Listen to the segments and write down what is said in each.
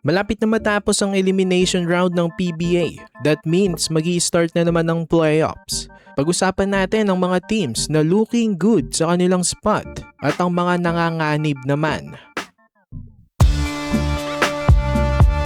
Malapit na matapos ang elimination round ng PBA. That means magi-start na naman ang playoffs. Pag-usapan natin ang mga teams na looking good sa kanilang spot at ang mga nanganganib naman.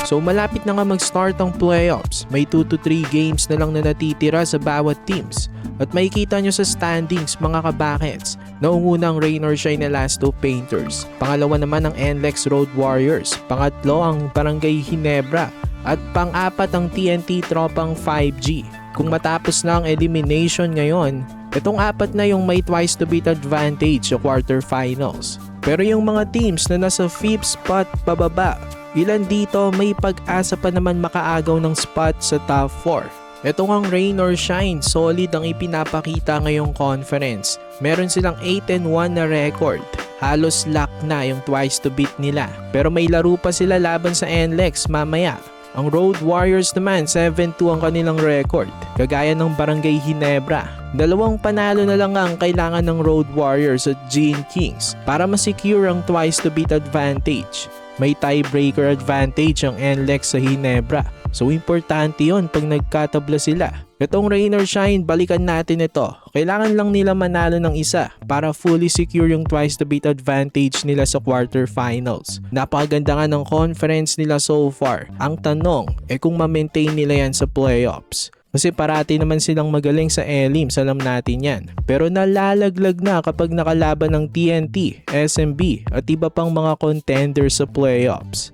So malapit na nga mag-start ang playoffs. May 2 to 3 games na lang na natitira sa bawat teams. At makikita nyo sa standings mga kabakets, naunguna ang Rain or Shine na Last Two Painters. Pangalawa naman ang NLEX Road Warriors. Pangatlo ang Barangay Ginebra. At pang-apat ang TNT Tropang 5G. Kung matapos na ang elimination ngayon, itong apat na yung may twice to beat advantage sa quarterfinals. Pero yung mga teams na nasa 5th spot pababa, ilan dito may pag-asa pa naman makaagaw ng spot sa top 4. Ito ngang Rain or Shine, solid ang ipinapakita ngayong conference. Meron silang 8-1 na record. Halos lock na yung twice to beat nila. Pero may laro pa sila laban sa NLEX mamaya. Ang Road Warriors naman, 7-2 ang kanilang record. Kagaya ng Barangay Ginebra. 2 panalo na lang ang kailangan ng Road Warriors at Gene Kings para ma-secure ang twice to beat advantage. May tiebreaker advantage ang NLEX sa Ginebra. So importante yon pag nagkatabla sila. Itong Rain or Shine, balikan natin ito. Kailangan lang nila manalo ng isa para fully secure yung twice to beat advantage nila sa quarterfinals. Napakaganda nga ng conference nila so far. Ang tanong, kung ma-maintain nila yan sa playoffs. Kasi parati naman silang magaling sa elims, alam natin yan. Pero nalalaglag na kapag nakalaban ng TNT, SMB at iba pang mga contenders sa playoffs.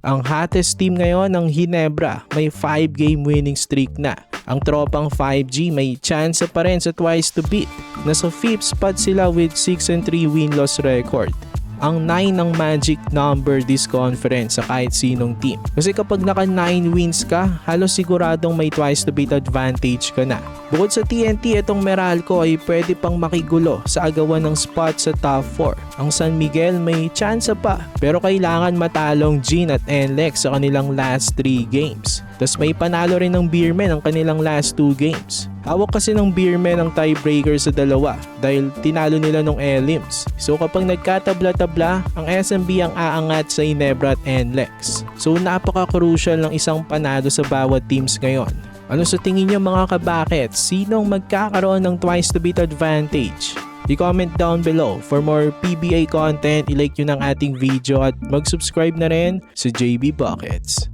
Ang hottest team ngayon ng Ginebra, may 5-game winning streak na. Ang Tropang 5G may chance pa rin sa twice to beat. Nasa 5th spot sila with 6-3 win-loss record. Ang 9 ang magic number this conference sa kahit sinong team. Kasi kapag naka 9 wins ka, halos siguradong may twice to beat advantage ka na. Bukod sa TNT, itong Meralco ay pwede pang makigulo sa agawan ng spot sa top 4. Ang San Miguel may chance pa, pero kailangan matalong Gene at NLEX sa kanilang last 3 games. Tapos may panalo rin ng Beermen ang kanilang last 2 games. Hawak kasi ng Beermen ang tiebreaker sa dalawa dahil tinalo nila nung elims. So kapag nagkatabla-tabla, ang SMB ang aangat sa Ginebra at NLEX. So napaka-crucial ng isang panalo sa bawat teams ngayon. Ano sa tingin niyo mga kabakets? Sinong magkakaroon ng twice to beat advantage? I-comment down below. For more PBA content, i-like nyo ng ating video at mag-subscribe na rin sa JB Buckets.